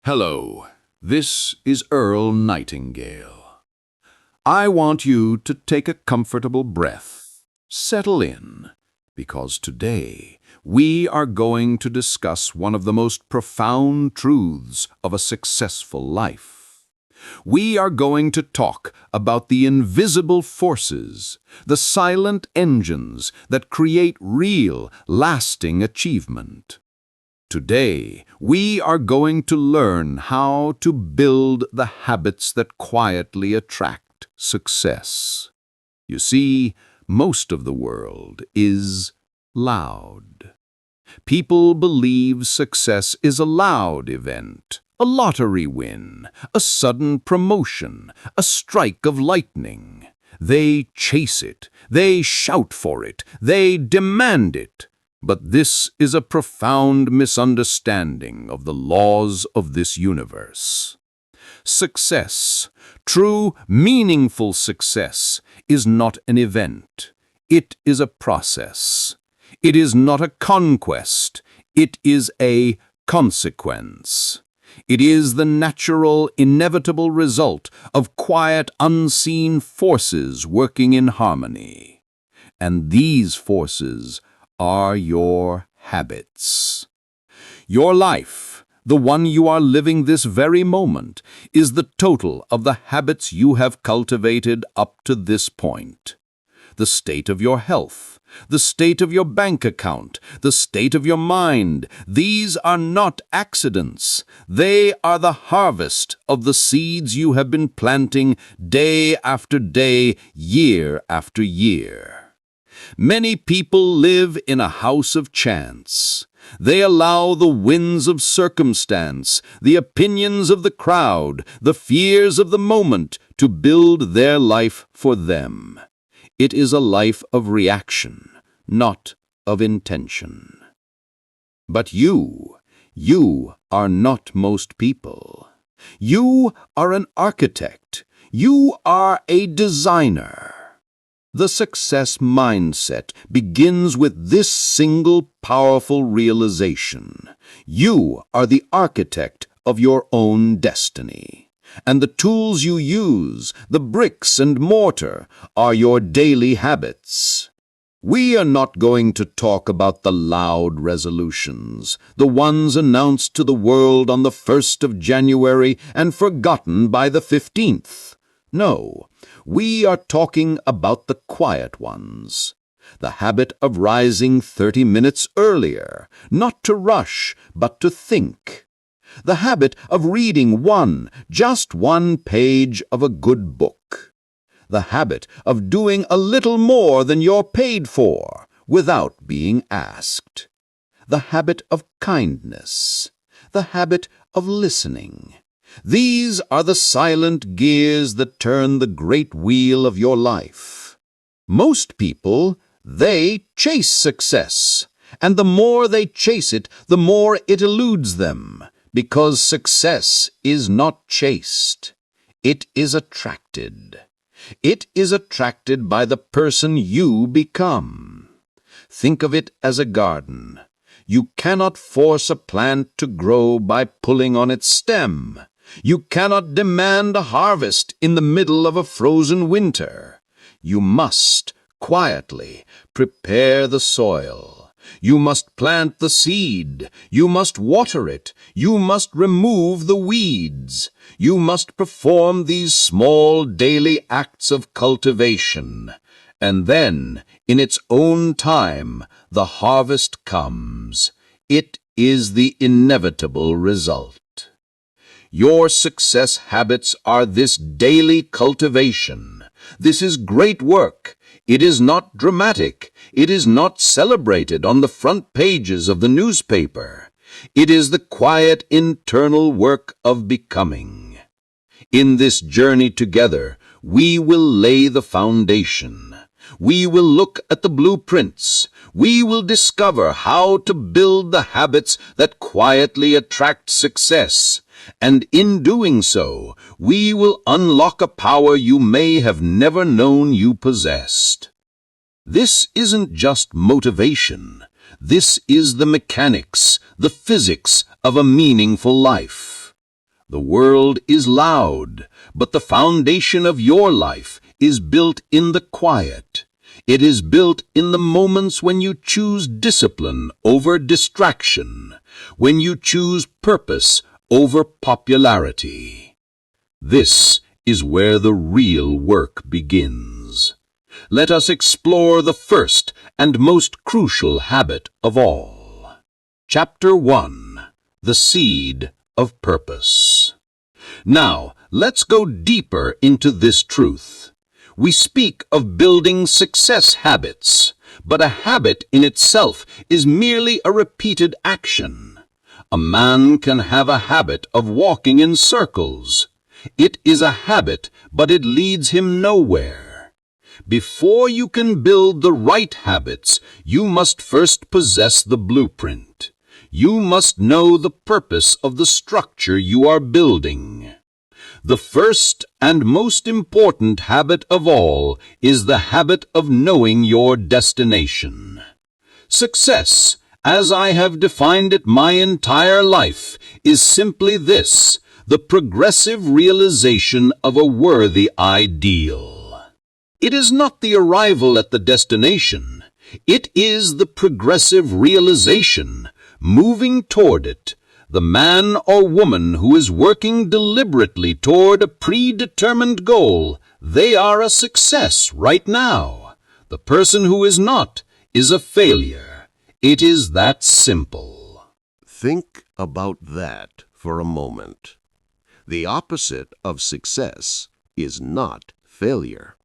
Hello, this is Earl Nightingale. I want you to take a comfortable breath, settle in, because today we are going to discuss one of the most profound truths of a successful life. We are going to talk about the invisible forces, the silent engines that create real, lasting achievement. Today, we are going to learn how to build the habits that quietly attract success. You see, most of the world is loud. People believe success is a loud event, a lottery win, a sudden promotion, a strike of lightning. They chase it, they shout for it, they demand it. But this is a profound misunderstanding of the laws of this universe. Success, true, meaningful success, is not an event. It is a process. It is not a conquest. It is a consequence. It is the natural, inevitable result of quiet, unseen forces working in harmony. And these forces are your habits. Your life, the one you are living this very moment, is the total of the habits you have cultivated up to this point. The state of your health, the state of your bank account, the state of your mind, these are not accidents. They are the harvest of the seeds you have been planting day after day, year after year. Many people live in a house of chance. They allow the winds of circumstance, the opinions of the crowd, the fears of the moment to build their life for them. It is a life of reaction, not of intention. But you are not most people. You are an architect. You are a designer. The success mindset begins with this single powerful realization. You are the architect of your own destiny. And the tools you use, the bricks and mortar, are your daily habits. We are not going to talk about the loud resolutions, the ones announced to the world on the 1st of January and forgotten by the 15th. No, we are talking about the quiet ones. The habit of rising 30 minutes earlier, not to rush, but to think. The habit of reading just one page of a good book. The habit of doing a little more than you're paid for, without being asked. The habit of kindness. The habit of listening. These are the silent gears that turn the great wheel of your life. Most people, they chase success, and the more they chase it, the more it eludes them, because success is not chased. It is attracted. It is attracted by the person you become. Think of it as a garden. You cannot force a plant to grow by pulling on its stem. You cannot demand a harvest in the middle of a frozen winter. You must, quietly, prepare the soil. You must plant the seed. You must water it. You must remove the weeds. You must perform these small daily acts of cultivation. And then, in its own time, the harvest comes. It is the inevitable result. Your success habits are this daily cultivation. This is great work. It is not dramatic. It is not celebrated on the front pages of the newspaper. It is the quiet internal work of becoming. In this journey together, we will lay the foundation. We will look at the blueprints. We will discover how to build the habits that quietly attract success. And in doing so, we will unlock a power you may have never known you possessed. This isn't just motivation. This is the mechanics, the physics of a meaningful life. The world is loud, but the foundation of your life is built in the quiet. It is built in the moments when you choose discipline over distraction, when you choose purpose over popularity. This is where the real work begins. Let us explore the first and most crucial habit of all. Chapter 1. The Seed of Purpose. Now, let's go deeper into this truth. We speak of building success habits, but a habit in itself is merely a repeated action. A man can have a habit of walking in circles. It is a habit, but it leads him nowhere. Before you can build the right habits, you must first possess the blueprint. You must know the purpose of the structure you are building. The first and most important habit of all is the habit of knowing your destination. Success, as I have defined it my entire life, is simply this: the progressive realization of a worthy ideal. It is not the arrival at the destination. It is the progressive realization, moving toward it. The man or woman who is working deliberately toward a predetermined goal, they are a success right now. The person who is not is a failure. It is that simple. Think about that for a moment. The opposite of success is not failure.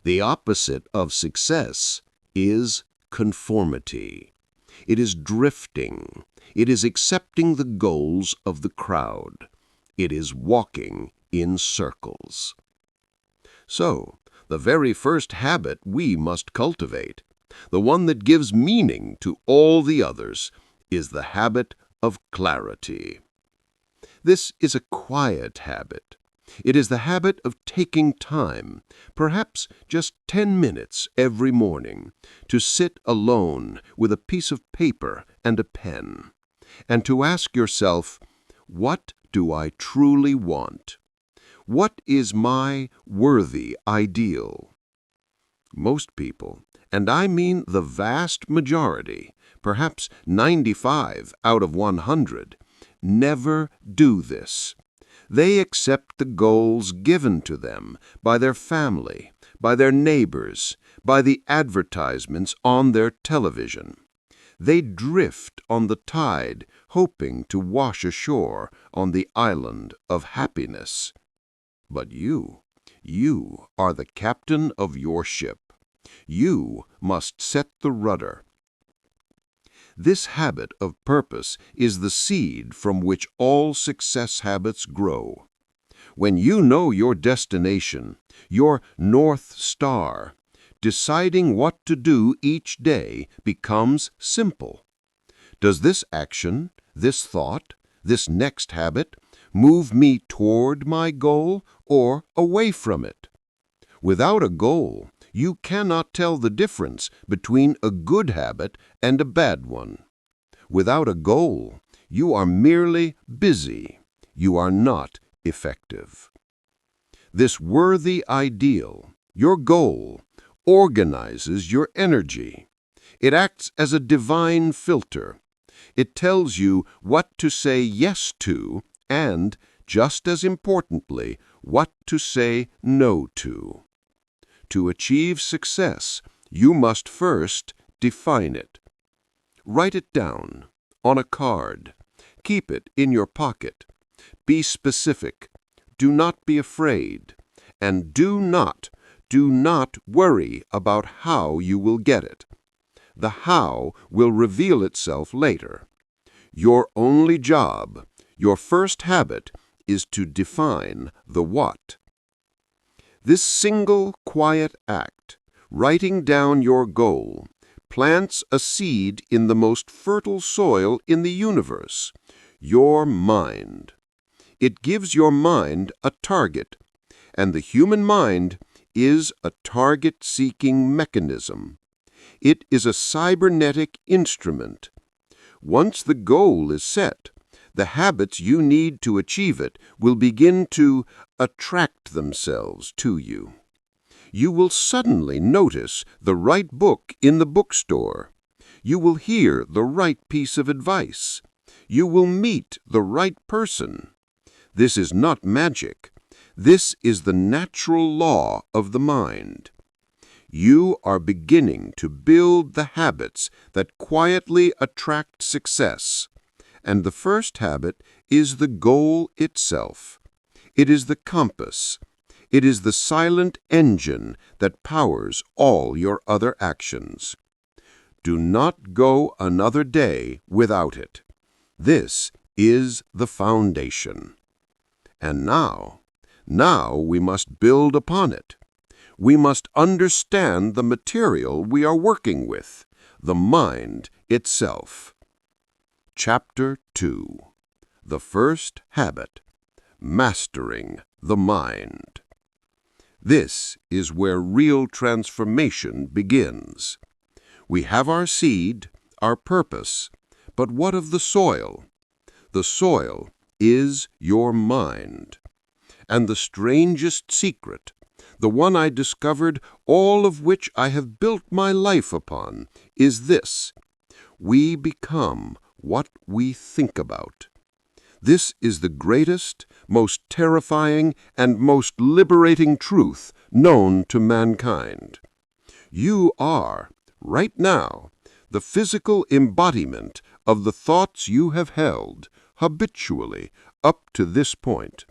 The opposite of success is conformity. It is drifting. It is accepting the goals of the crowd. It is walking in circles. So, the very first habit we must cultivate, the one that gives meaning to all the others, is the habit of clarity. This is a quiet habit. It is the habit of taking time, perhaps just 10 minutes every morning, to sit alone with a piece of paper and a pen, and to ask yourself, what do I truly want? What is my worthy ideal? Most people, and I mean the vast majority, perhaps 95 out of 100, never do this. They accept the goals given to them by their family, by their neighbors, by the advertisements on their television. They drift on the tide, hoping to wash ashore on the island of happiness. But you are the captain of your ship. You must set the rudder. This habit of purpose is the seed from which all success habits grow. When you know your destination, your North Star, deciding what to do each day becomes simple. Does this action, this thought, this next habit move me toward my goal or away from it? Without a goal, you cannot tell the difference between a good habit and a bad one. Without a goal, you are merely busy. You are not effective. This worthy ideal, your goal, organizes your energy. It acts as a divine filter. It tells you what to say yes to and, just as importantly, what to say no to. To achieve success, you must first define it. Write it down on a card. Keep it in your pocket. Be specific. Do not be afraid. And do not worry about how you will get it. The how will reveal itself later. Your only job, your first habit, is to define the what. This single, quiet act, writing down your goal, plants a seed in the most fertile soil in the universe, your mind. It gives your mind a target, and the human mind is a target-seeking mechanism. It is a cybernetic instrument. Once the goal is set, The habits you need to achieve it will begin to attract themselves to you. You will suddenly notice the right book in the bookstore. You will hear the right piece of advice. You will meet the right person. This is not magic. This is the natural law of the mind. You are beginning to build the habits that quietly attract success. And the first habit is the goal itself. It is the compass. It is the silent engine that powers all your other actions. Do not go another day without it. This is the foundation. And now we must build upon it. We must understand the material we are working with, the mind itself. Chapter 2. The First Habit. Mastering the Mind. This is where real transformation begins. We have our seed, our purpose, but what of the soil? The soil is your mind. And the strangest secret, the one I discovered, all of which I have built my life upon, is this: we become what we think about. This is the greatest, most terrifying, and most liberating truth known to mankind. You are, right now, the physical embodiment of the thoughts you have held, habitually, up to this point.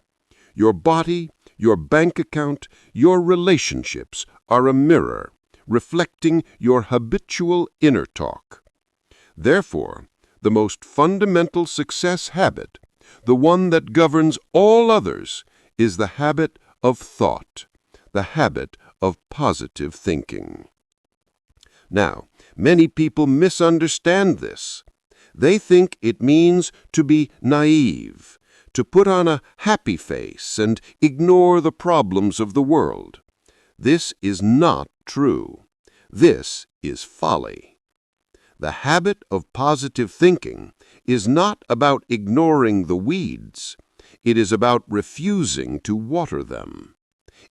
Your body, your bank account, your relationships are a mirror, reflecting your habitual inner talk. Therefore, the most fundamental success habit, the one that governs all others, is the habit of thought, the habit of positive thinking. Now, many people misunderstand this. They think it means to be naive, to put on a happy face and ignore the problems of the world. This is not true. This is folly. The habit of positive thinking is not about ignoring the weeds. It is about refusing to water them.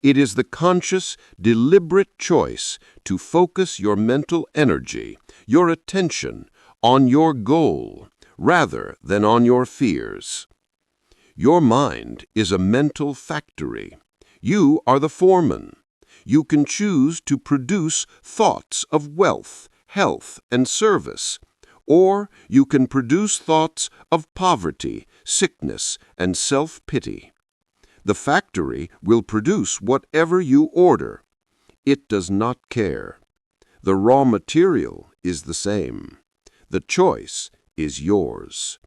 It is the conscious, deliberate choice to focus your mental energy, your attention, on your goal, rather than on your fears. Your mind is a mental factory. You are the foreman. You can choose to produce thoughts of wealth, health, and service, or you can produce thoughts of poverty, sickness, and self-pity. The factory will produce whatever you order. It does not care. The raw material is the same. The choice is yours.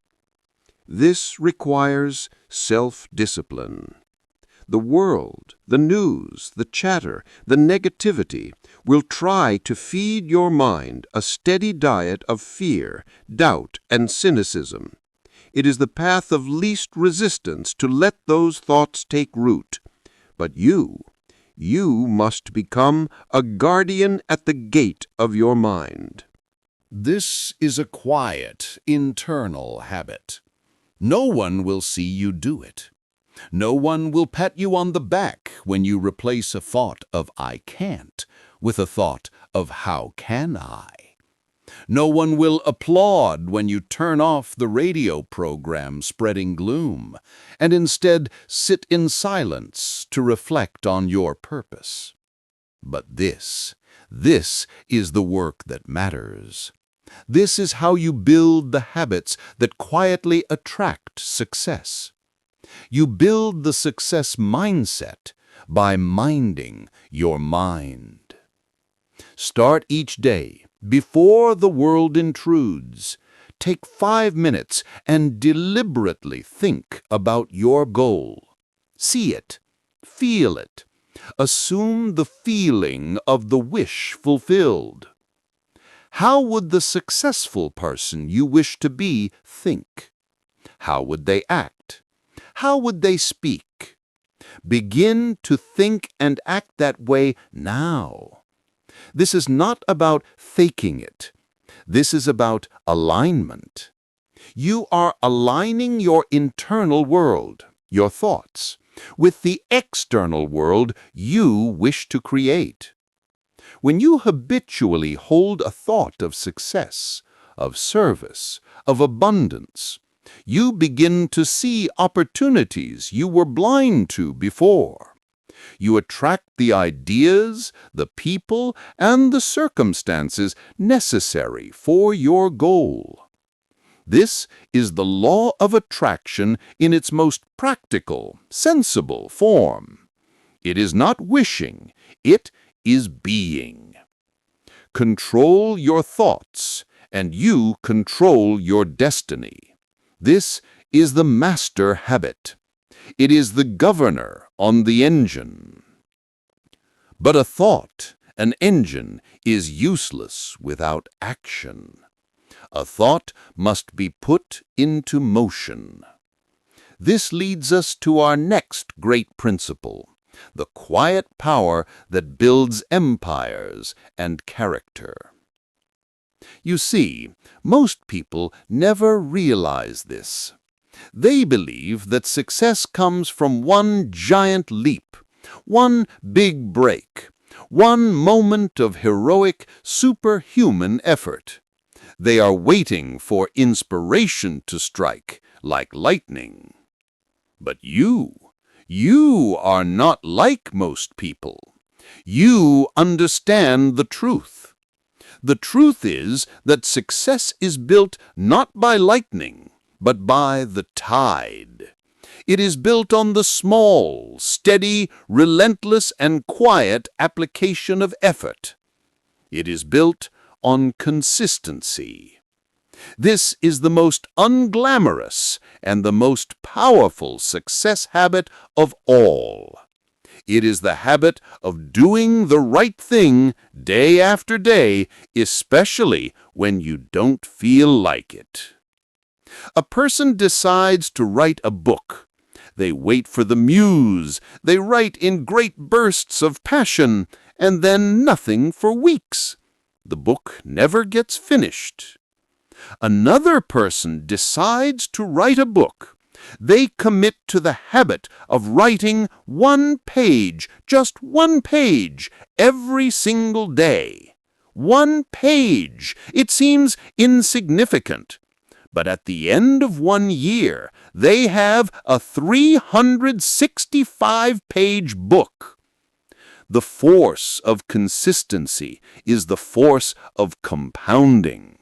This requires self-discipline. The world, the news, the chatter, the negativity will try to feed your mind a steady diet of fear, doubt, and cynicism. It is the path of least resistance to let those thoughts take root. But you must become a guardian at the gate of your mind. This is a quiet, internal habit. No one will see you do it. No one will pat you on the back when you replace a thought of "I can't" with a thought of "How can I?" No one will applaud when you turn off the radio program spreading gloom and instead sit in silence to reflect on your purpose. But this is the work that matters. This is how you build the habits that quietly attract success. You build the success mindset by minding your mind. Start each day before the world intrudes. Take 5 minutes and deliberately think about your goal. See it, feel it. Assume the feeling of the wish fulfilled. How would the successful person you wish to be think? How would they act? How would they speak? Begin to think and act that way now. This is not about faking it. This is about alignment. You are aligning your internal world, your thoughts, with the external world you wish to create. When you habitually hold a thought of success, of service, of abundance, you begin to see opportunities you were blind to before. You attract the ideas, the people, and the circumstances necessary for your goal. This is the law of attraction in its most practical, sensible form. It is not wishing, it is being. Control your thoughts, and you control your destiny. This is the master habit. It is the governor on the engine. But a thought, an engine, is useless without action. A thought must be put into motion. This leads us to our next great principle, the quiet power that builds empires and character. You see, most people never realize this. They believe that success comes from one giant leap, one big break, one moment of heroic, superhuman effort. They are waiting for inspiration to strike, like lightning. But you are not like most people. You understand the truth. The truth is that success is built not by lightning, but by the tide. It is built on the small, steady, relentless, and quiet application of effort. It is built on consistency. This is the most unglamorous and the most powerful success habit of all. It is the habit of doing the right thing day after day, especially when you don't feel like it. A person decides to write a book. They wait for the muse. They write in great bursts of passion, and then nothing for weeks. The book never gets finished. Another person decides to write a book. They commit to the habit of writing one page, just one page, every single day. One page. It seems insignificant. But at the end of 1 year, they have a 365-page book. The force of consistency is the force of compounding.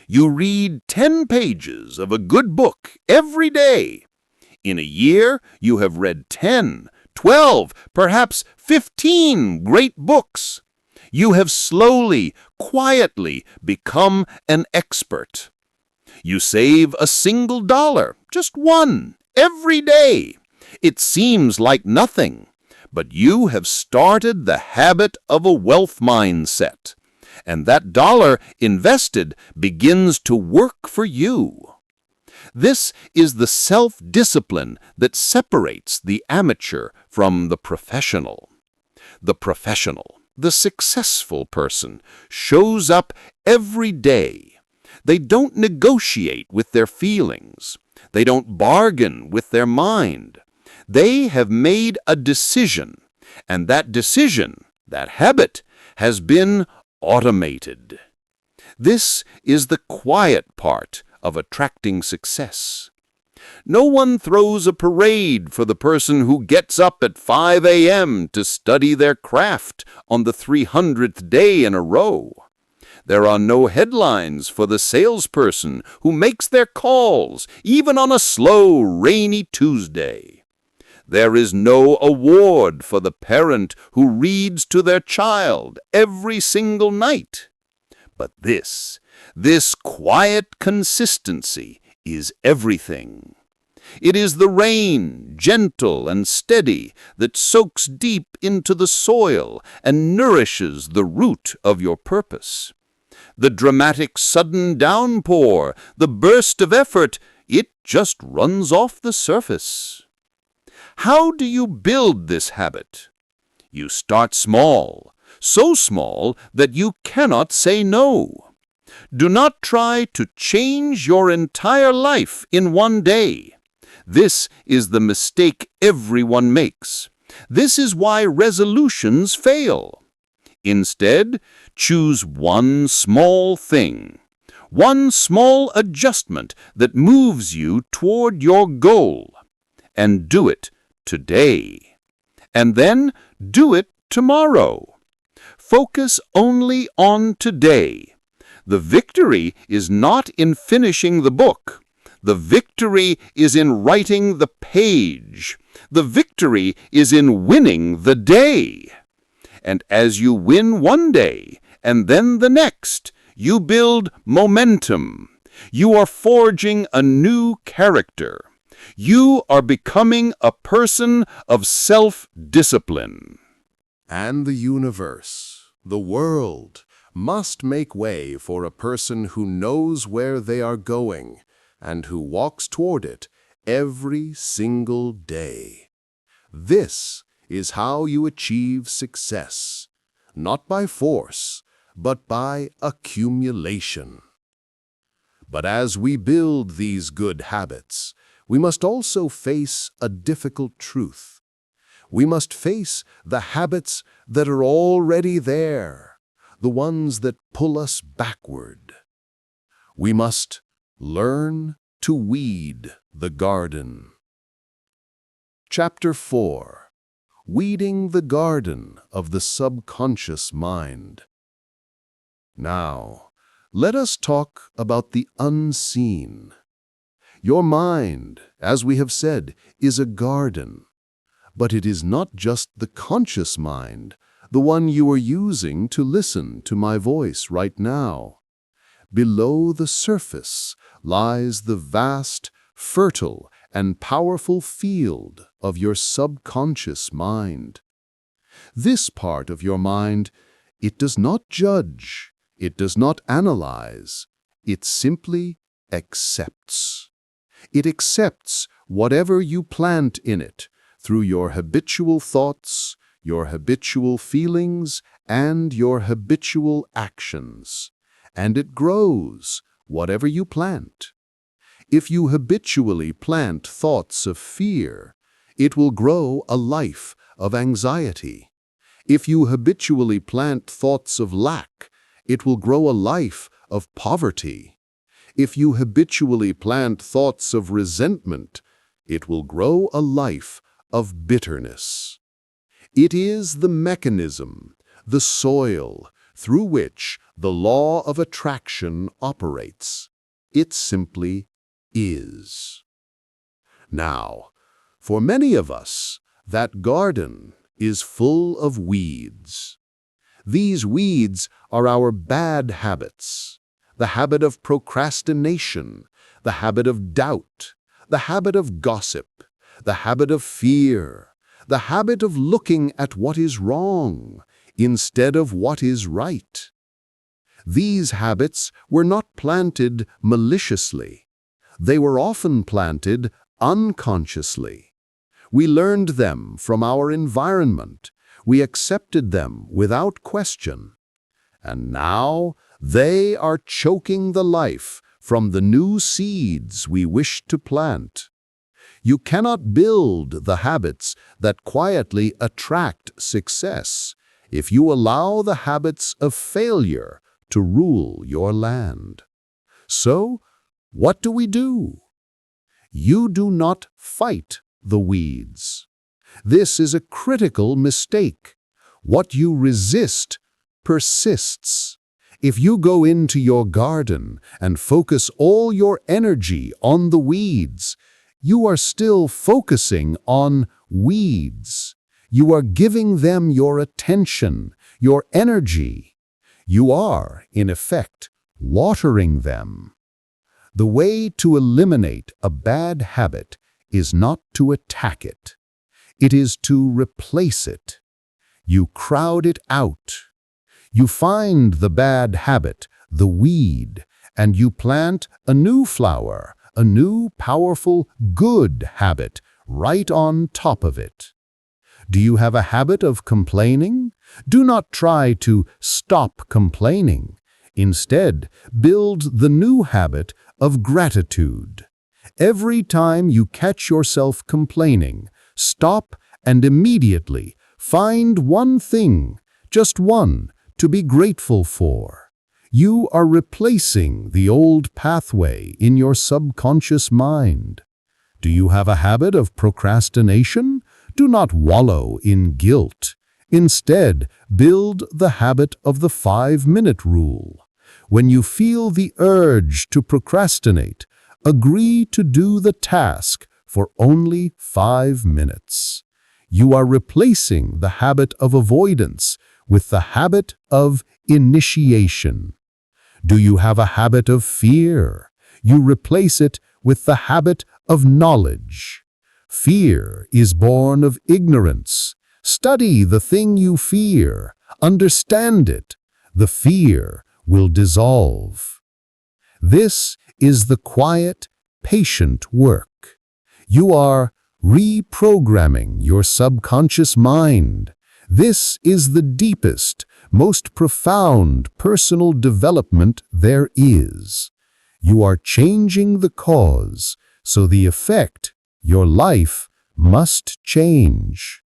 You read 10 pages of a good book every day. In a year, you have read 10, 12, perhaps 15 great books. You have slowly, quietly become an expert. You save a single dollar, just one, every day. It seems like nothing, but you have started the habit of a wealth mindset, and that dollar invested begins to work for you. This is the self-discipline that separates the amateur from the professional. The professional, the successful person, shows up every day. They don't negotiate with their feelings. They don't bargain with their mind. They have made a decision, and that decision, that habit, has been automated. This is the quiet part of attracting success. No one throws a parade for the person who gets up at 5 a.m. to study their craft on the 300th day in a row. There are no headlines for the salesperson who makes their calls, even on a slow, rainy Tuesday. There is no award for the parent who reads to their child every single night. But this quiet consistency is everything. It is the rain, gentle and steady, that soaks deep into the soil and nourishes the root of your purpose. The dramatic sudden downpour, the burst of effort, it just runs off the surface. How do you build this habit? You start small, so small that you cannot say no. Do not try to change your entire life in one day. This is the mistake everyone makes. This is why resolutions fail. Instead, choose one small thing, one small adjustment that moves you toward your goal, and do it today. And then do it tomorrow. Focus only on today. The victory is not in finishing the book. The victory is in writing the page. The victory is in winning the day. And as you win one day, and then the next, you build momentum. You are forging a new character. You are becoming a person of self-discipline. And the universe, the world, must make way for a person who knows where they are going and who walks toward it every single day. This is how you achieve success, not by force, but by accumulation. But as we build these good habits, we must also face a difficult truth. We must face the habits that are already there, the ones that pull us backward. We must learn to weed the garden. Chapter 4. Weeding the Garden of the Subconscious Mind. Now, let us talk about the unseen. Your mind, as we have said, is a garden. But it is not just the conscious mind, the one you are using to listen to my voice right now. Below the surface lies the vast, fertile, and powerful field of your subconscious mind. This part of your mind, it does not judge, it does not analyze, it simply accepts. It accepts whatever you plant in it through your habitual thoughts, your habitual feelings, and your habitual actions. And it grows whatever you plant. If you habitually plant thoughts of fear, it will grow a life of anxiety. If you habitually plant thoughts of lack, it will grow a life of poverty. If you habitually plant thoughts of resentment, it will grow a life of bitterness. It is the mechanism, the soil, through which the law of attraction operates. It simply is. Now, for many of us, that garden is full of weeds. These weeds are our bad habits, the habit of procrastination, the habit of doubt, the habit of gossip, the habit of fear, the habit of looking at what is wrong instead of what is right. These habits were not planted maliciously. They were often planted unconsciously. We learned them from our environment. We accepted them without question. And now they are choking the life from the new seeds we wish to plant. You cannot build the habits that quietly attract success if you allow the habits of failure to rule your land. So, what do? You do not fight the weeds. This is a critical mistake. What you resist persists. If you go into your garden and focus all your energy on the weeds, you are still focusing on weeds. You are giving them your attention, your energy. You are, in effect, watering them. The way to eliminate a bad habit is not to attack it. It is to replace it. You crowd it out. You find the bad habit, the weed, and you plant a new flower, a new, powerful, good habit right on top of it. Do you have a habit of complaining? Do not try to stop complaining. Instead, build the new habit of gratitude. Every time you catch yourself complaining, stop and immediately find one thing, just one, to be grateful for. You are replacing the old pathway in your subconscious mind. Do you have a habit of procrastination? Do not wallow in guilt. Instead, build the habit of the 5-minute rule. When you feel the urge to procrastinate, agree to do the task for only 5 minutes. You are replacing the habit of avoidance with the habit of initiation. Do you have a habit of fear? You replace it with the habit of knowledge. Fear is born of ignorance. Study the thing you fear. Understand it. The fear will dissolve. This is the quiet, patient work. You are reprogramming your subconscious mind. This is the deepest, most profound personal development there is. You are changing the cause, so the effect, your life, must change.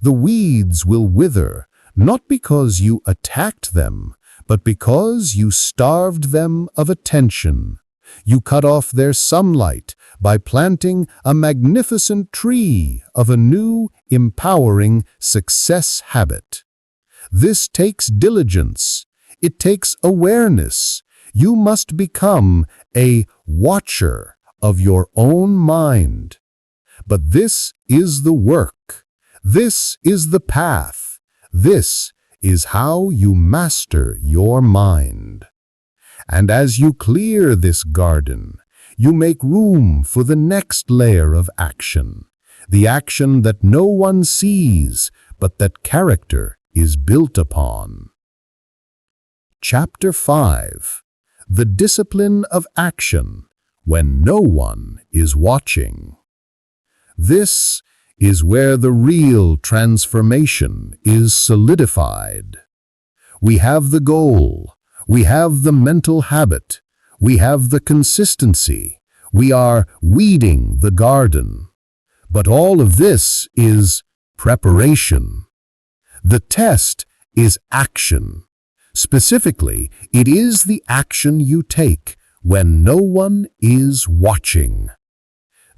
The weeds will wither, not because you attacked them, but because you starved them of attention. You cut off their sunlight by planting a magnificent tree of a new, empowering success habit. This takes diligence. It takes awareness. You must become a watcher of your own mind. But this is the work. This is the path. This is how you master your mind. And as you clear this garden, you make room for the next layer of action, the action that no one sees, but that character is built upon. Chapter 5. The Discipline of Action When No One is Watching. This is where the real transformation is solidified. We have the goal. We have the mental habit. We have the consistency. We are weeding the garden. But all of this is preparation. The test is action. Specifically, it is the action you take when no one is watching.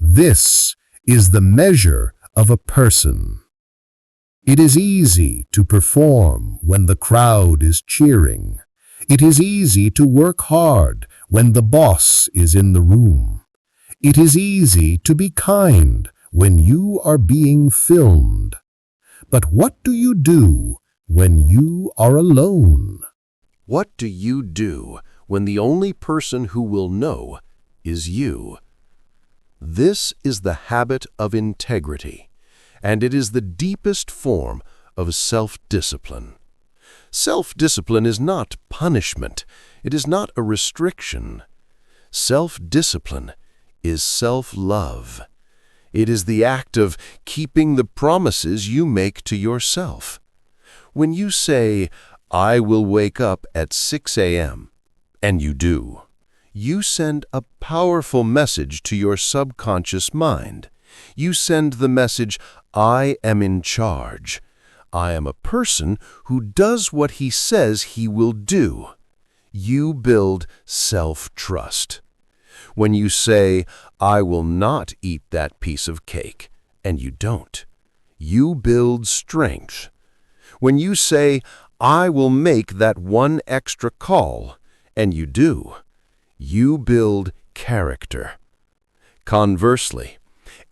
This is the measure of a person. It is easy to perform when the crowd is cheering. It is easy to work hard when the boss is in the room. It is easy to be kind when you are being filmed. But what do you do when you are alone? What do you do when the only person who will know is you? This is the habit of integrity, and it is the deepest form of self-discipline. Self-discipline is not punishment. It is not a restriction. Self-discipline is self-love. It is the act of keeping the promises you make to yourself. When you say, "I will wake up at 6 a.m.," and you do, you send a powerful message to your subconscious mind. You send the message, "I am in charge. I am a person who does what he says he will do." You build self-trust. When you say, "I will not eat that piece of cake," and you don't, you build strength. When you say, "I will make that one extra call," and you do, you build character. Conversely,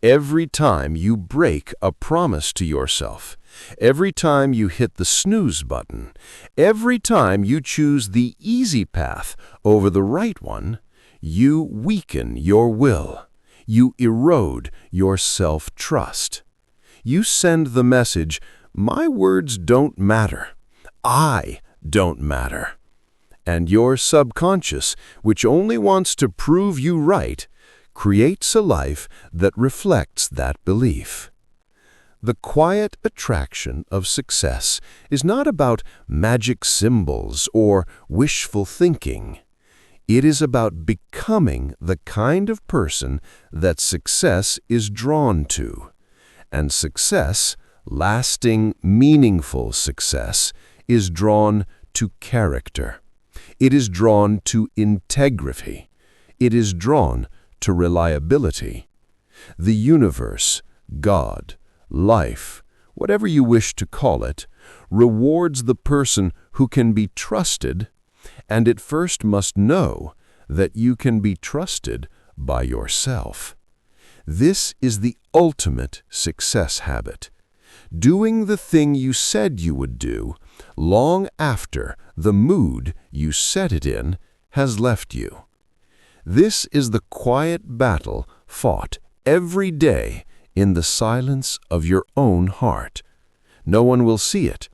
every time you break a promise to yourself, every time you hit the snooze button, every time you choose the easy path over the right one, you weaken your will. You erode your self-trust. You send the message, "My words don't matter. I don't matter." And your subconscious, which only wants to prove you right, creates a life that reflects that belief. The quiet attraction of success is not about magic symbols or wishful thinking. It is about becoming the kind of person that success is drawn to. And success, lasting, meaningful success, is drawn to character. It is drawn to integrity. It is drawn to reliability. The universe, God, life, whatever you wish to call it, rewards the person who can be trusted, and it first must know that you can be trusted by yourself. This is the ultimate success habit. Doing the thing you said you would do long after the mood you set it in has left you. This is the quiet battle fought every day in the silence of your own heart. No one will see it,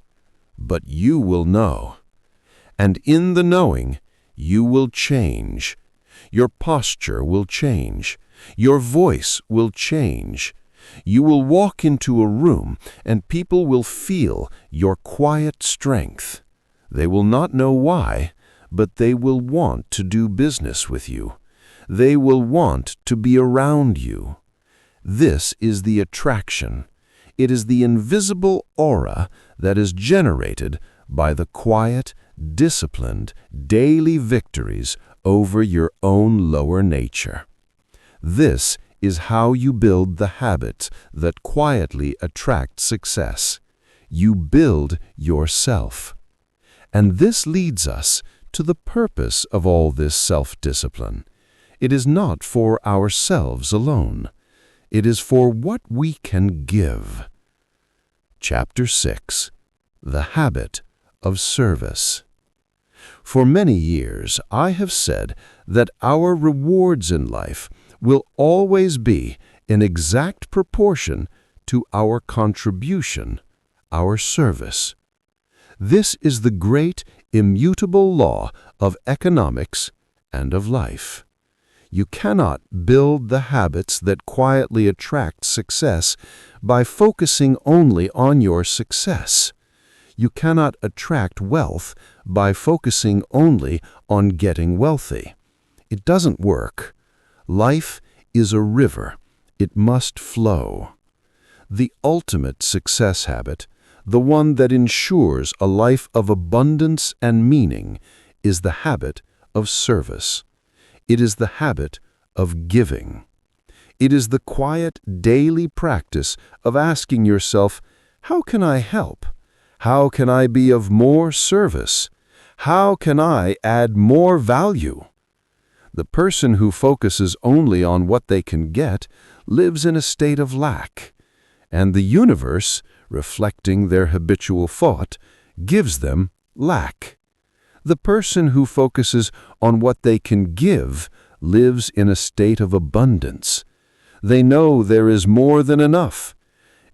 but you will know. And in the knowing, you will change. Your posture will change. Your voice will change. You will walk into a room and people will feel your quiet strength. They will not know why, but they will want to do business with you. They will want to be around you. This is the attraction. It is the invisible aura that is generated by the quiet, disciplined, daily victories over your own lower nature. This is how you build the habits that quietly attract success. You build yourself. And this leads us to the purpose of all this self-discipline. It is not for ourselves alone. It is for what we can give. Chapter 6. The Habit of Service. For many years, I have said that our rewards in life will always be in exact proportion to our contribution, our service. This is the great, immutable law of economics and of life. You cannot build the habits that quietly attract success by focusing only on your success. You cannot attract wealth by focusing only on getting wealthy. It doesn't work. Life is a river. It must flow. The ultimate success habit, the one that ensures a life of abundance and meaning, is the habit of service. It is the habit of giving. It is the quiet, daily practice of asking yourself, how can I help? How can I be of more service? How can I add more value? The person who focuses only on what they can get lives in a state of lack, and the universe, reflecting their habitual thought, gives them lack. The person who focuses on what they can give lives in a state of abundance. They know there is more than enough,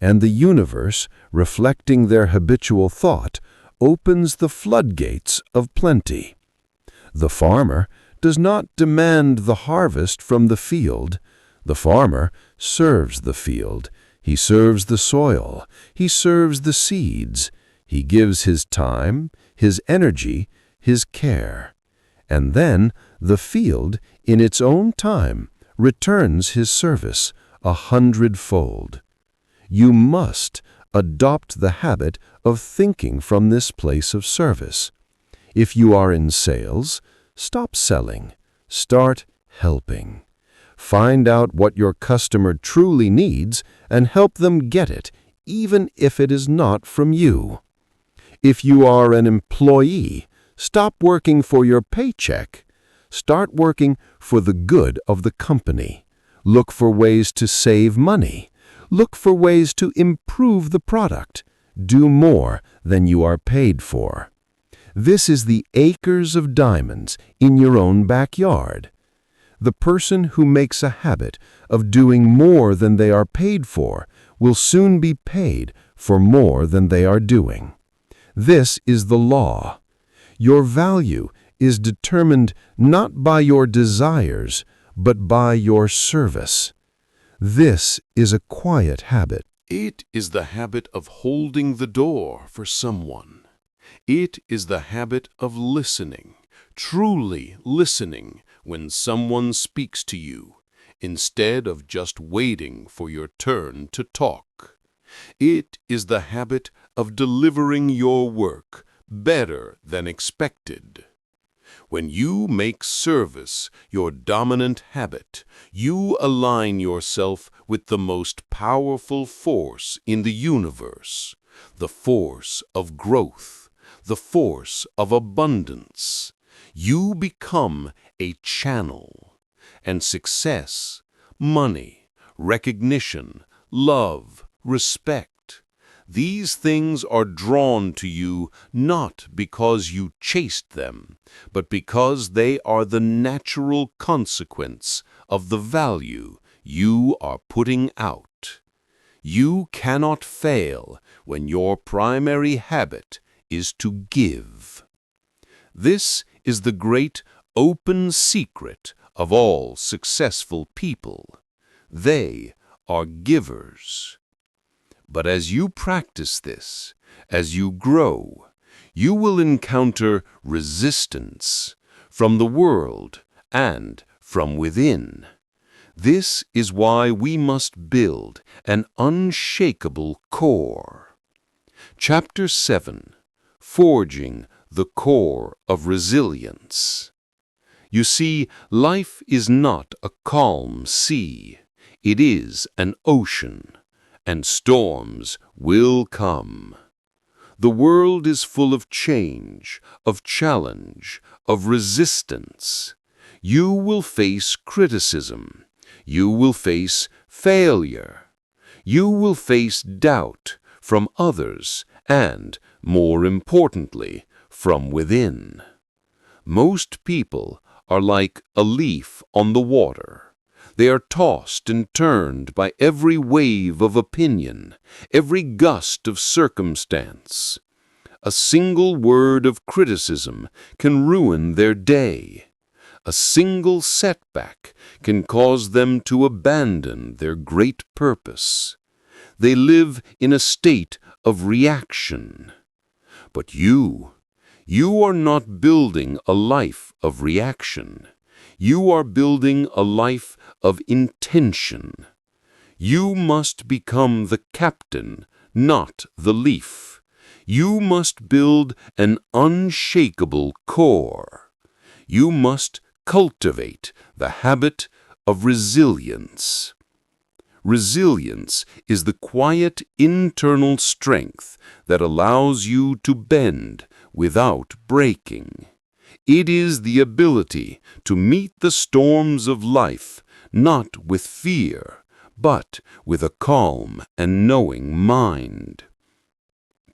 and the universe, reflecting their habitual thought, opens the floodgates of plenty. The farmer does not demand the harvest from the field. The farmer serves the field. He serves the soil. He serves the seeds. He gives his time, his energy, his care. And then the field, in its own time, returns his service 100-fold. You must adopt the habit of thinking from this place of service. If you are in sales, stop selling. Start helping. Find out what your customer truly needs and help them get it, even if it is not from you. If you are an employee, stop working for your paycheck. Start working for the good of the company. Look for ways to save money. Look for ways to improve the product. Do more than you are paid for. This is the acres of diamonds in your own backyard. The person who makes a habit of doing more than they are paid for will soon be paid for more than they are doing. This is the law. Your value is determined not by your desires, but by your service. This is a quiet habit It is the habit of holding the door for someone. It is the habit of listening, truly listening when someone speaks to you, instead of just waiting for your turn to talk. It is the habit of delivering your work better than expected. When you make service your dominant habit, you align yourself with the most powerful force in the universe, the force of growth, the force of abundance. You become a channel, and success, money, recognition, love, respect, these things are drawn to you not because you chased them, but because they are the natural consequence of the value you are putting out. You cannot fail when your primary habit is to give. This is the great open secret of all successful people. They are givers. But as you practice this, as you grow, you will encounter resistance from the world and from within. This is why we must build an unshakable core. Chapter 7: Forging the Core of Resilience. You see, life is not a calm sea. It is an ocean. And storms will come. The world is full of change, of challenge, of resistance. You will face criticism. You will face failure. You will face doubt from others and, more importantly, from within. Most people are like a leaf on the water. They are tossed and turned by every wave of opinion, every gust of circumstance. A single word of criticism can ruin their day. A single setback can cause them to abandon their great purpose. They live in a state of reaction. But you are not building a life of reaction. You are building a life of intention. You must become the captain, not the leaf. You must build an unshakable core. You must cultivate the habit of resilience. Resilience is the quiet internal strength that allows you to bend without breaking. It is the ability to meet the storms of life not with fear, but with a calm and knowing mind.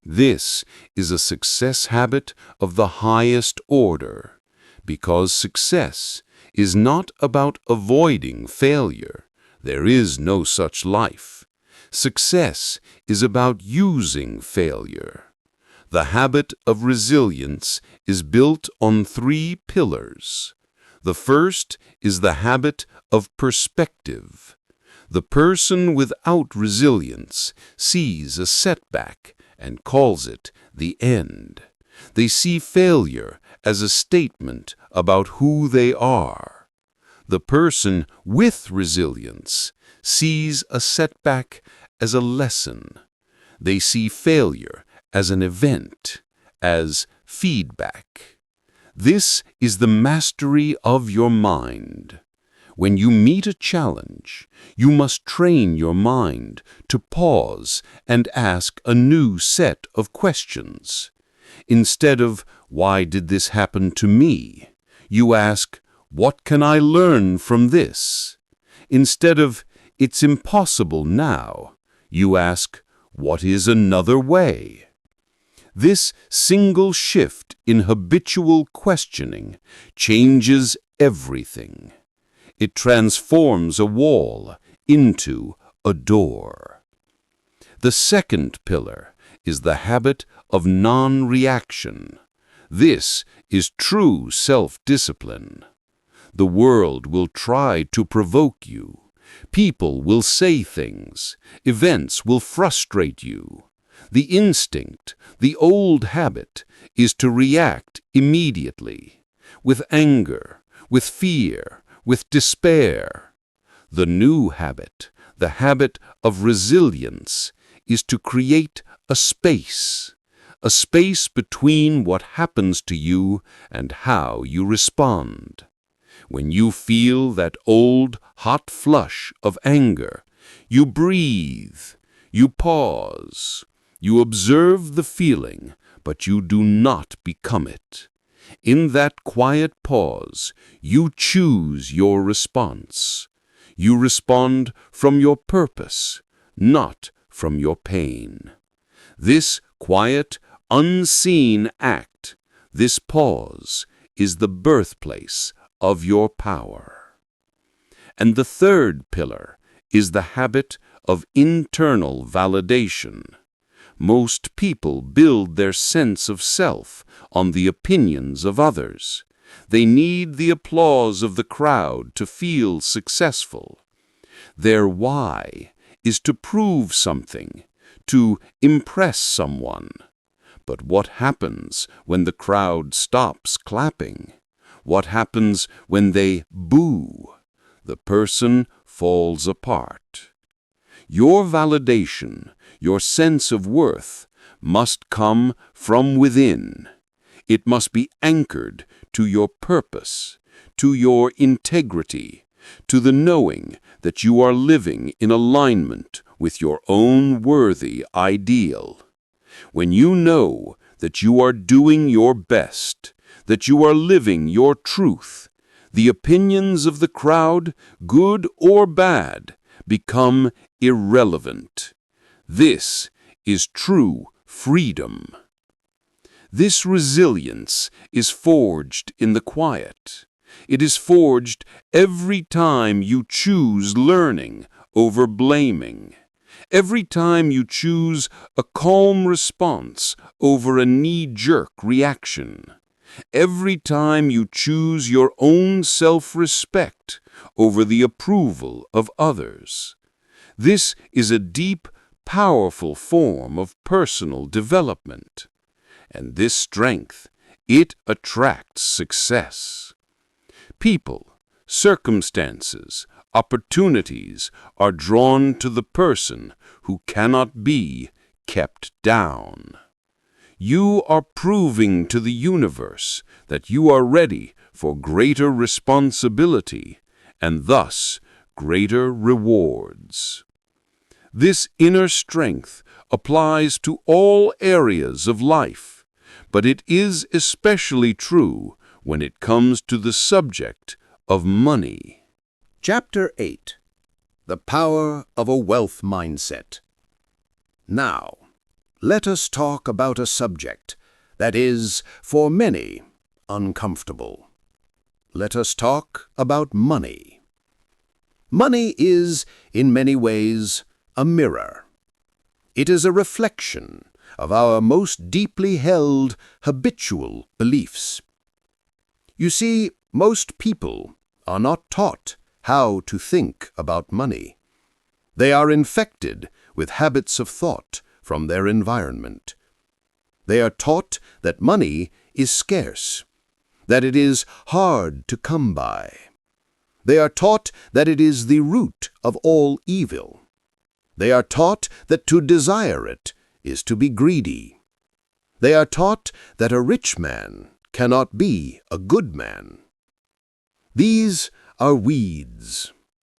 This is a success habit of the highest order, because success is not about avoiding failure. There is no such life. Success is about using failure. The habit of resilience is built on 3 pillars. The first is the habit of perspective. The person without resilience sees a setback and calls it the end. They see failure as a statement about who they are. The person with resilience sees a setback as a lesson. They see failure as an event, as feedback. This is the mastery of your mind. When you meet a challenge, you must train your mind to pause and ask a new set of questions. Instead of, "Why did this happen to me?" you ask, "What can I learn from this?" Instead of, "It's impossible now," you ask, "What is another way?" This single shift in habitual questioning changes everything. It transforms a wall into a door. The second pillar is the habit of non-reaction. This is true self-discipline. The world will try to provoke you. People will say things. Events will frustrate you. The instinct, the old habit, is to react immediately, with anger, with fear, with despair. The new habit, the habit of resilience, is to create a space between what happens to you and how you respond. When you feel that old, hot flush of anger, you breathe, you pause, you observe the feeling, but you do not become it. In that quiet pause, you choose your response. You respond from your purpose, not from your pain. This quiet, unseen act, this pause, is the birthplace of your power. And the third pillar is the habit of internal validation. Most people build their sense of self on the opinions of others. They need the applause of the crowd to feel successful. Their why is to prove something, to impress someone. But what happens when the crowd stops clapping? What happens when they boo? The person falls apart. Your validation, your sense of worth, must come from within. It must be anchored to your purpose, to your integrity, to the knowing that you are living in alignment with your own worthy ideal. When you know that you are doing your best, that you are living your truth, the opinions of the crowd, good or bad, become irrelevant. This is true freedom. This resilience is forged in the quiet. It is forged every time you choose learning over blaming. Every time you choose a calm response over a knee-jerk reaction. Every time you choose your own self-respect over the approval of others. This is a deep, powerful form of personal development. And this strength, it attracts success. People, circumstances, opportunities are drawn to the person who cannot be kept down. You are proving to the universe that you are ready for greater responsibility and thus greater rewards. This inner strength applies to all areas of life, but it is especially true when it comes to the subject of money. Chapter 8. The Power of a Wealth Mindset. Now, let us talk about a subject that is, for many, uncomfortable. Let us talk about money. Money is, in many ways, a mirror. It is a reflection of our most deeply held, habitual beliefs. You see, most people are not taught how to think about money. They are infected with habits of thought from their environment. They are taught that money is scarce, that it is hard to come by. They are taught that it is the root of all evil. They are taught that to desire it is to be greedy. They are taught that a rich man cannot be a good man. These are weeds.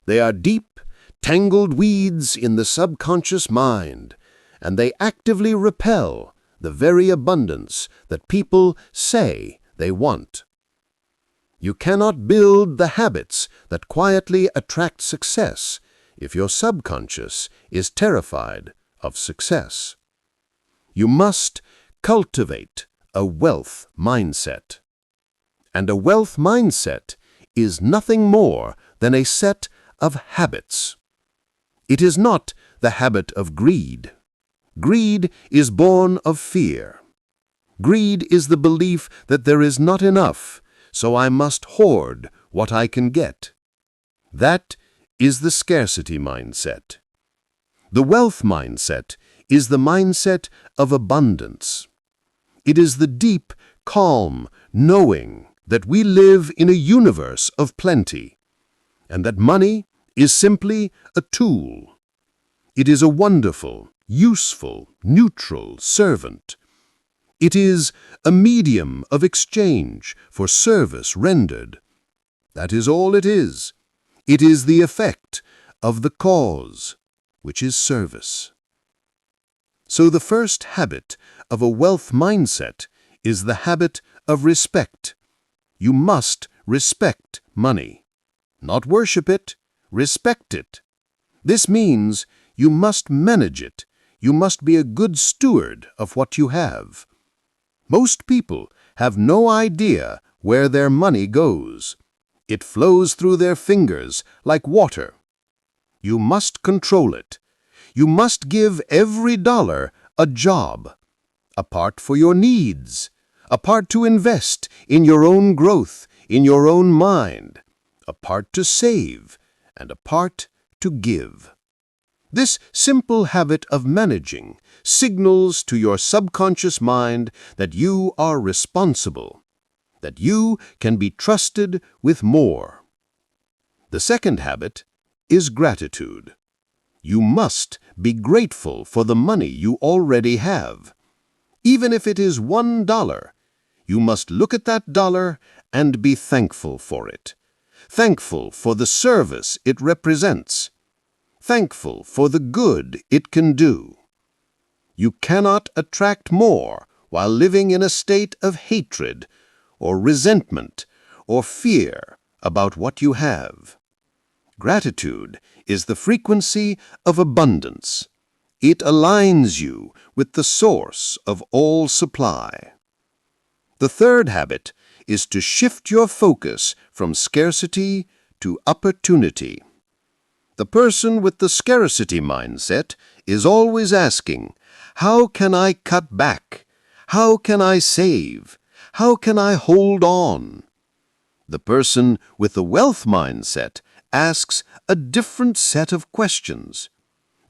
They are deep, tangled weeds in the subconscious mind, and they actively repel the very abundance that people say they want. You cannot build the habits that quietly attract success if your subconscious is terrified of success. You must cultivate a wealth mindset. And a wealth mindset is nothing more than a set of habits. It is not the habit of greed. Greed is born of fear. Greed is the belief that there is not enough, so I must hoard what I can get. That is the scarcity mindset. The wealth mindset is the mindset of abundance. It is the deep, calm knowing that we live in a universe of plenty, and that money is simply a tool. It is a wonderful, useful, neutral servant. It is a medium of exchange for service rendered. That is all it is. It is the effect of the cause, which is service. So the first habit of a wealth mindset is the habit of respect. You must respect money. Not worship it, respect it. This means you must manage it. You must be a good steward of what you have. Most people have no idea where their money goes. It flows through their fingers like water. You must control it. You must give every dollar a job, a part for your needs, a part to invest in your own growth, in your own mind, a part to save, and a part to give. This simple habit of managing signals to your subconscious mind that you are responsible, that you can be trusted with more. The second habit is gratitude. You must be grateful for the money you already have. Even if it is $1, you must look at that dollar and be thankful for it. Thankful for the service it represents. Thankful for the good it can do. You cannot attract more while living in a state of hatred or resentment or fear about what you have. Gratitude is the frequency of abundance. It aligns you with the source of all supply. The third habit is to shift your focus from scarcity to opportunity. The person with the scarcity mindset is always asking, how can I cut back? How can I save? How can I hold on? The person with the wealth mindset asks a different set of questions.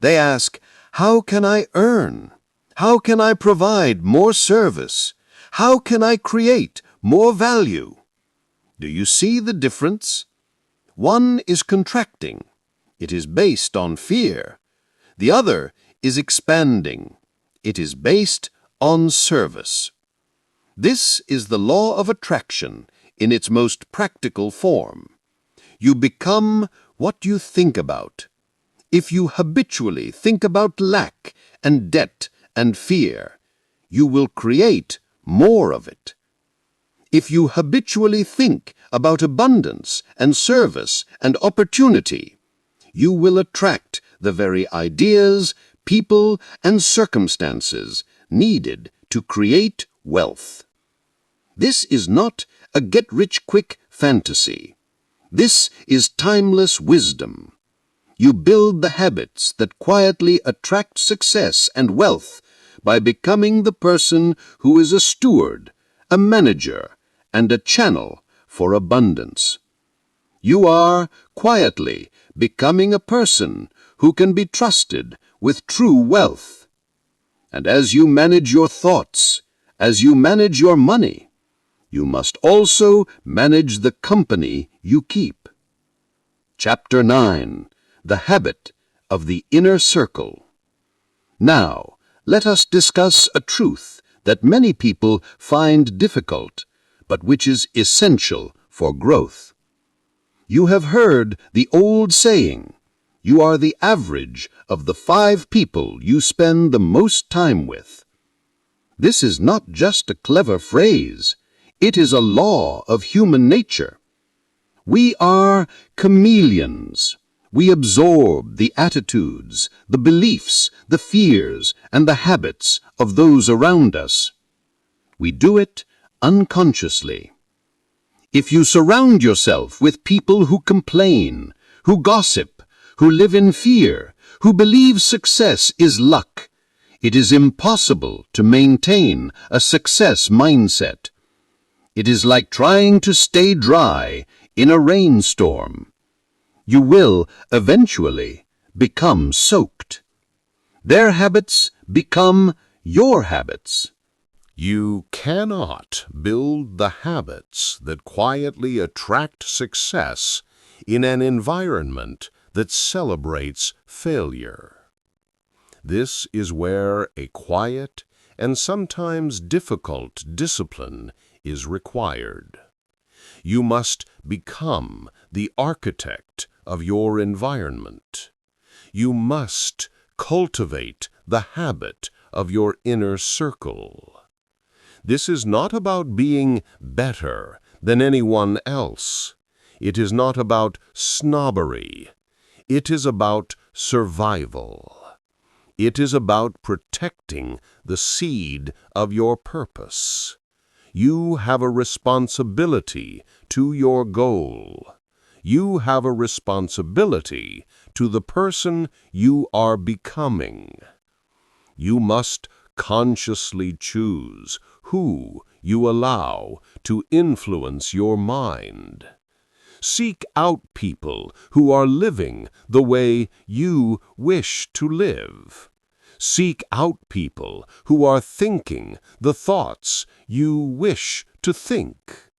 They ask, how can I earn? How can I provide more service? How can I create more value? Do you see the difference? One is contracting. It is based on fear. The other is expanding. It is based on service. This is the law of attraction in its most practical form. You become what you think about. If you habitually think about lack and debt and fear, you will create more of it. If you habitually think about abundance and service and opportunity, you will attract the very ideas, people, and circumstances needed to create wealth. This is not a get-rich-quick fantasy. This is timeless wisdom. You build the habits that quietly attract success and wealth by becoming the person who is a steward, a manager, and a channel for abundance. You are quietly becoming a person who can be trusted with true wealth. And as you manage your thoughts, as you manage your money, you must also manage the company you keep. Chapter 9. The Habit of the Inner Circle. Now, let us discuss a truth that many people find difficult, but which is essential for growth. You have heard the old saying, you are the average of the 5 people you spend the most time with. This is not just a clever phrase. It is a law of human nature. We are chameleons. We absorb the attitudes, the beliefs, the fears, and the habits of those around us. We do it unconsciously. If you surround yourself with people who complain, who gossip, who live in fear, who believe success is luck, it is impossible to maintain a success mindset. It is like trying to stay dry in a rainstorm. you will eventually become soaked. Their habits become your habits. You cannot build the habits that quietly attract success in an environment that celebrates failure. This is where a quiet and sometimes difficult discipline is required. You must become the architect of your environment. You must cultivate the habit of your inner circle. This is not about being better than anyone else. It is not about snobbery. It is about survival. It is about protecting the seed of your purpose. You have a responsibility to your goal. You have a responsibility to the person you are becoming. You must consciously choose who you allow to influence your mind. Seek out people who are living the way you wish to live. Seek out people who are thinking the thoughts you wish to think.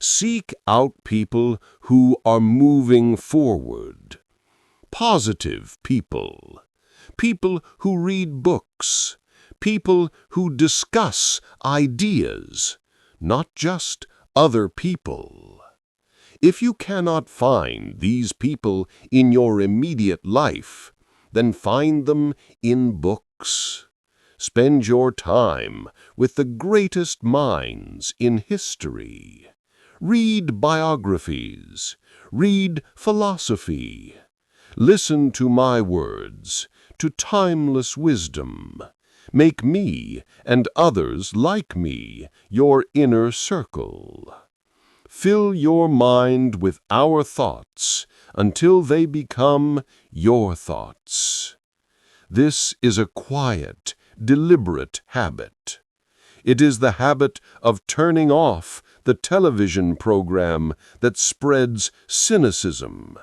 Seek out people who are moving forward. Positive people. People who read books. People who discuss ideas, not just other people. If you cannot find these people in your immediate life, then find them in books. Spend your time with the greatest minds in history. Read biographies. Read philosophy. Listen to my words, to timeless wisdom. Make me and others like me your inner circle. Fill your mind with our thoughts until they become your thoughts. This is a quiet, deliberate habit. It is the habit of turning off the television program that spreads cynicism.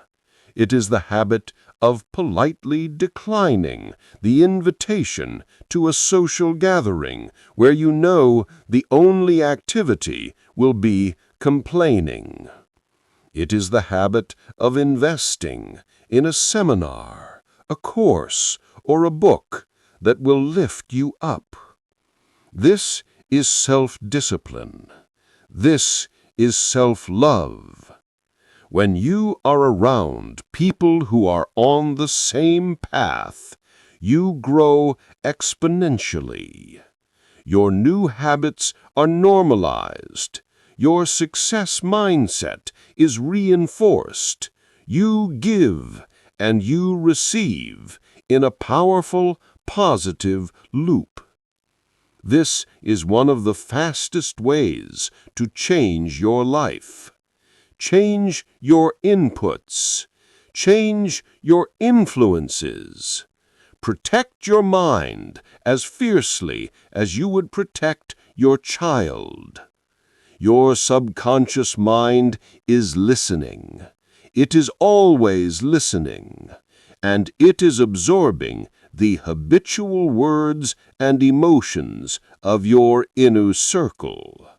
It is the habit of politely declining the invitation to a social gathering where you know the only activity will be complaining. It is the habit of investing in a seminar, a course, or a book that will lift you up. This is self-discipline. This is self-love. When you are around people who are on the same path, you grow exponentially. Your new habits are normalized. Your success mindset is reinforced. You give and you receive in a powerful, positive loop. This is one of the fastest ways to change your life. Change your inputs. Change your influences. Protect your mind as fiercely as you would protect your child. Your subconscious mind is listening. It is always listening, and it is absorbing the habitual words and emotions of your inner circle.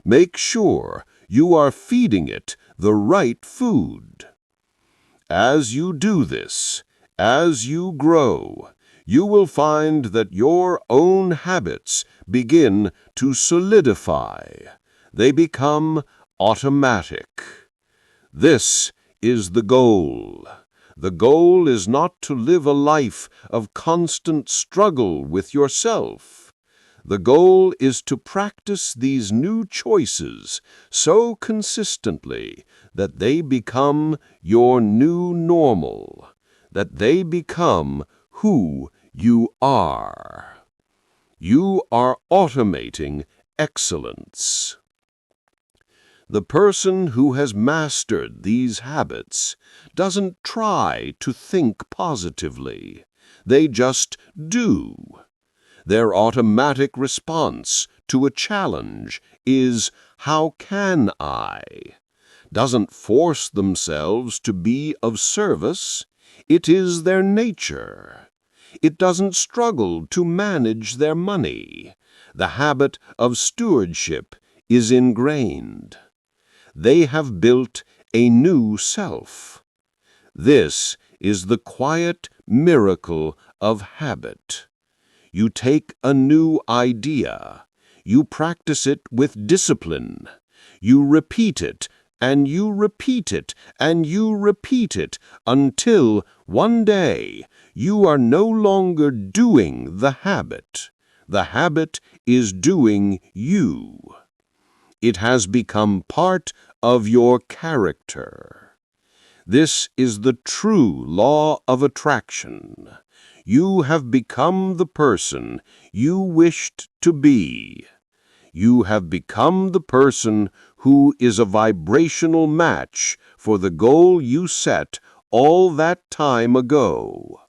Make sure you are feeding it the right food. As you do this, as you grow, you will find that your own habits begin to solidify. They become automatic. This is the goal. The goal is not to live a life of constant struggle with yourself. The goal is to practice these new choices so consistently that they become your new normal, that they become who you are. You are automating excellence. The person who has mastered these habits doesn't try to think positively. They just do. Their automatic response to a challenge is, "How can I?" doesn't force themselves to be of service. It is their nature. It doesn't struggle to manage their money. The habit of stewardship is ingrained. They have built a new self. This is the quiet miracle of habit. You take a new idea. You practice it with discipline. You repeat it, and you repeat it, and you repeat it, until one day you are no longer doing the habit. The habit is doing you. It has become part of your character. This is the true law of attraction. You have become the person you wished to be. You have become the person who is a vibrational match for the goal you set all that time ago.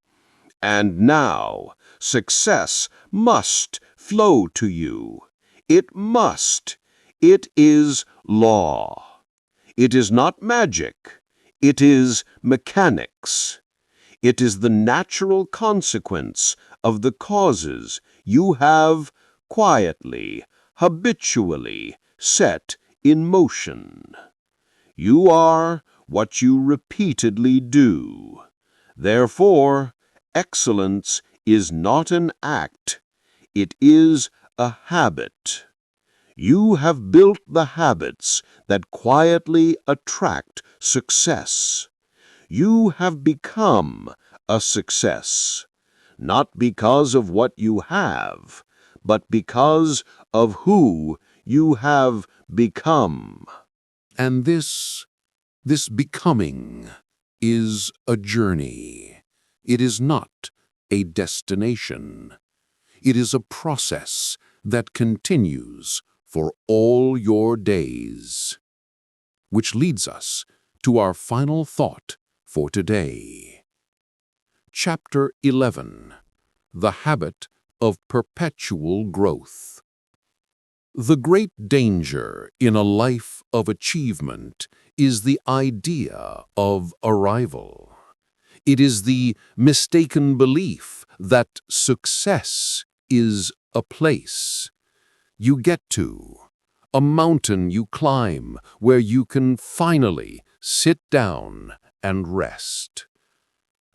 And now, success must flow to you. It must. It is law. It is not magic. It is mechanics. It is the natural consequence of the causes you have quietly, habitually set in motion. You are what you repeatedly do. Therefore, excellence is not an act. It is a habit. You have built the habits that quietly attract success. You have become a success, not because of what you have, but because of who you have become. And this becoming is a journey. It is not a destination. It is a process that continues for all your days. Which leads us to our final thought for today. Chapter 11. The Habit of Perpetual Growth. The great danger in a life of achievement is the idea of arrival. It is the mistaken belief that success is a place you get to, a mountain you climb where you can finally sit down and rest.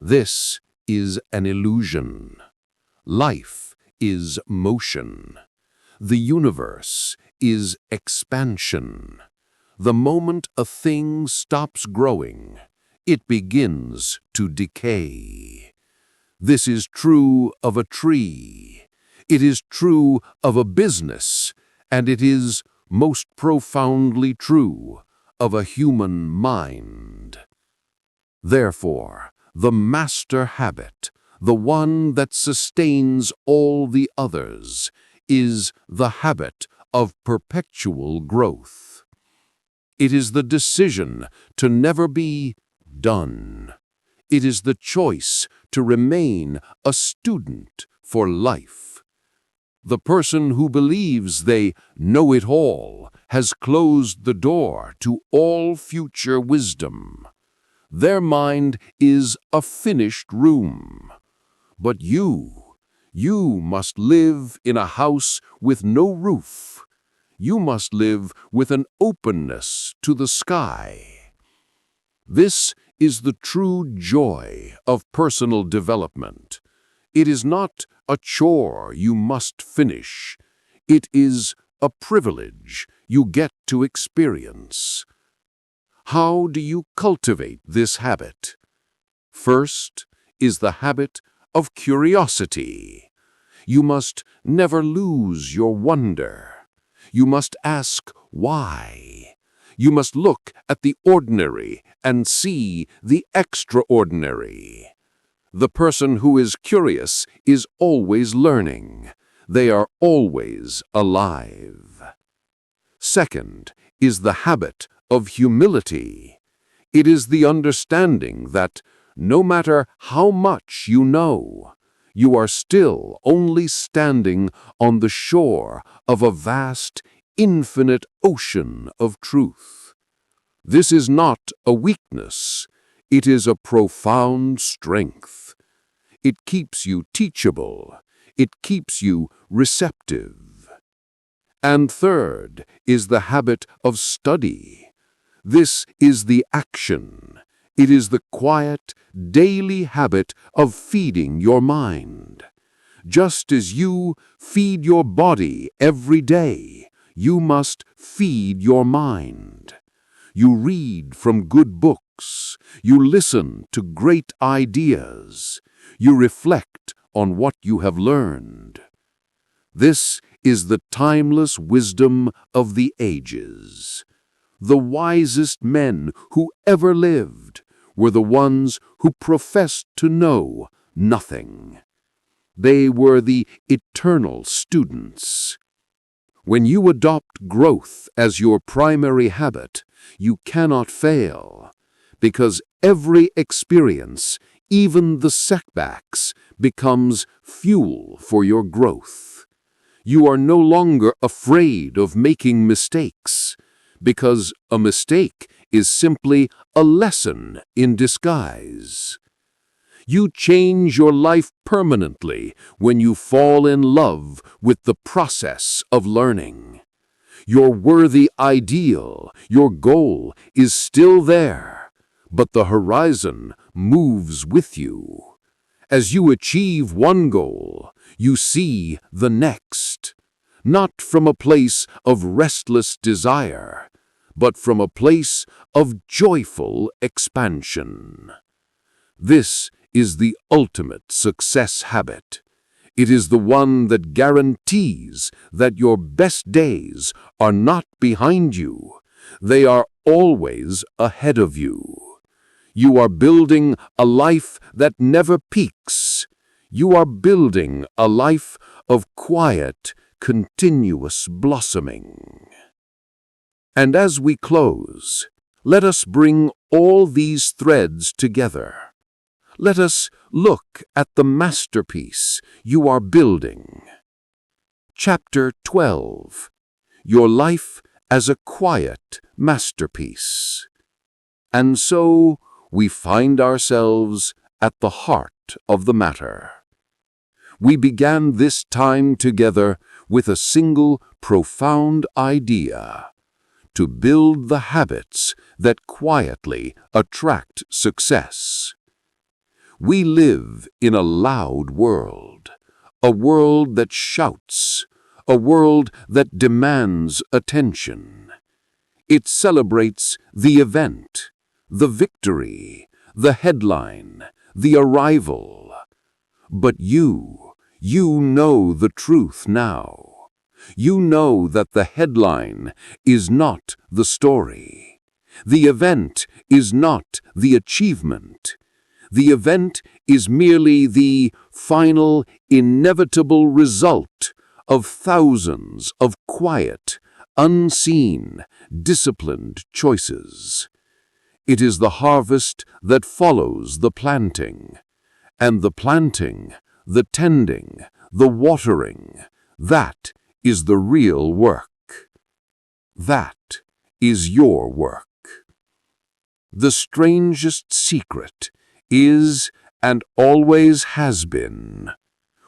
This is an illusion. Life is motion. The universe is expansion. The moment a thing stops growing, it begins to decay. This is true of a tree. It is true of a business, and it is most profoundly true of a human mind. Therefore, the master habit, the one that sustains all the others, is the habit of perpetual growth. It is the decision to never be done. It is the choice to remain a student for life. The person who believes they know it all has closed the door to all future wisdom. Their mind is a finished room. But you must live in a house with no roof. You must live with an openness to the sky. This is the true joy of personal development. It is not a chore you must finish. It is a privilege you get to experience. How do you cultivate this habit? First is the habit of curiosity. You must never lose your wonder. You must ask why. You must look at the ordinary and see the extraordinary. The person who is curious is always learning. They are always alive. Second is the habit of humility. It is the understanding that no matter how much you know, you are still only standing on the shore of a vast, infinite ocean of truth. This is not a weakness. It is a profound strength. It keeps you teachable. It keeps you receptive. And third is the habit of study. This is the action. It is the quiet, daily habit of feeding your mind. Just as you feed your body every day, you must feed your mind. You read from good books. You listen to great ideas. You reflect on what you have learned. This is the timeless wisdom of the ages. The wisest men who ever lived were the ones who professed to know nothing. They were the eternal students. When you adopt growth as your primary habit, you cannot fail, because every experience, even the setbacks, becomes fuel for your growth. You are no longer afraid of making mistakes, because a mistake is simply a lesson in disguise. You change your life permanently when you fall in love with the process of learning. Your worthy ideal, your goal, is still there, but the horizon moves with you. As you achieve one goal, you see the next, not from a place of restless desire, but from a place of joyful expansion. This is the ultimate success habit. It is the one that guarantees that your best days are not behind you. They are always ahead of you. You are building a life that never peaks. You are building a life of quiet, continuous blossoming. And as we close, let us bring all these threads together. Let us look at the masterpiece you are building. Chapter 12. Your life as a quiet masterpiece. And so we find ourselves at the heart of the matter. We began this time together with a single profound idea: to build the habits that quietly attract success. We live in a loud world, a world that shouts, a world that demands attention. It celebrates the event, the victory, the headline, the arrival. But you know the truth now. You know that the headline is not the story. The event is not the achievement. The event is merely the final, inevitable result of thousands of quiet, unseen, disciplined choices. It is the harvest that follows the planting, and the planting, the tending, the watering, that is the real work. That is your work. The strangest secret is and always has been: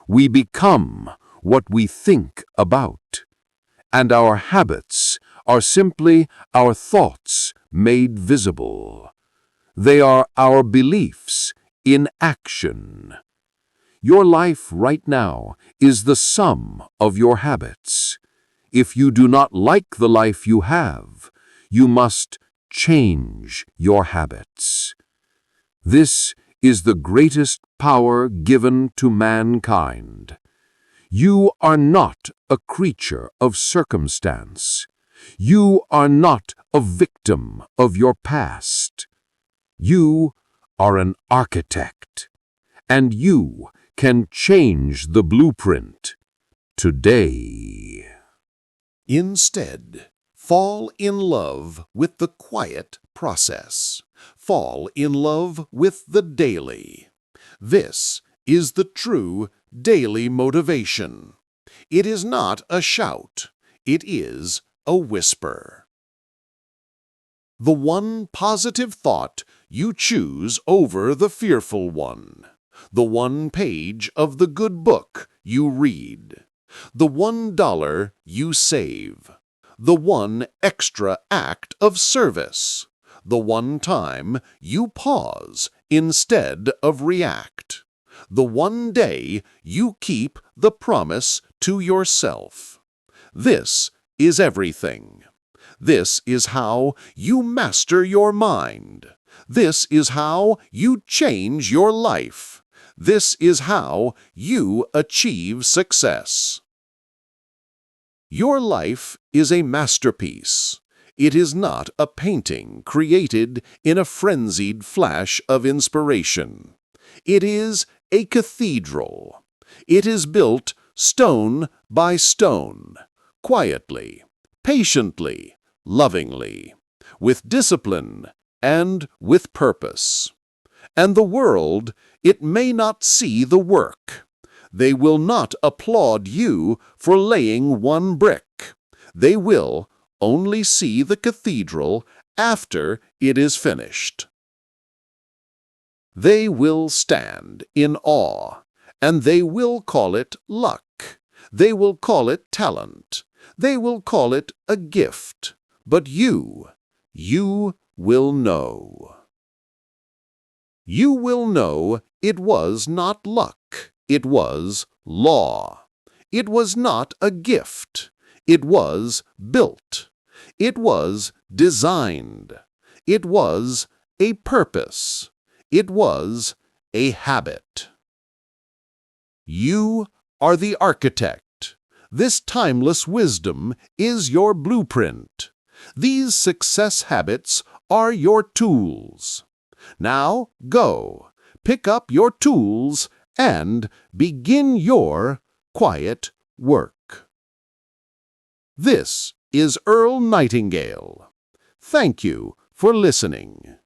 we become what we think about, and our habits are simply our thoughts made visible. They are our beliefs in action. Your life right now is the sum of your habits. If you do not like the life you have, you must change your habits. This is the greatest power given to mankind. You are not a creature of circumstance. You are not a victim of your past. You are an architect, and you can change the blueprint today. Instead, fall in love with the quiet process. Fall in love with the daily. This is the true daily motivation. It is not a shout. It is a whisper. the one positive thought you choose over the fearful one, the one page of the good book you read, the $1 you save, the one extra act of service, the one time you pause instead of react, the one day you keep the promise to yourself. This is everything. This is how you master your mind. This is how you change your life. This is how you achieve success. Your life is a masterpiece. It is not a painting created in a frenzied flash of inspiration. It is a cathedral. It is built stone by stone, quietly, patiently, lovingly, with discipline and with purpose. And the world, it may not see the work. They will not applaud you for laying one brick. They will only see the cathedral after it is finished. They will stand in awe, and they will call it luck. They will call it talent. They will call it a gift. But you will know. You will know it was not luck. It was law. It was not a gift. It was built. It was designed. It was a purpose. It was a habit. You are the architect. This timeless wisdom is your blueprint. These success habits are your tools. Now go, pick up your tools, and begin your quiet work. This is Earl Nightingale. Thank you for listening.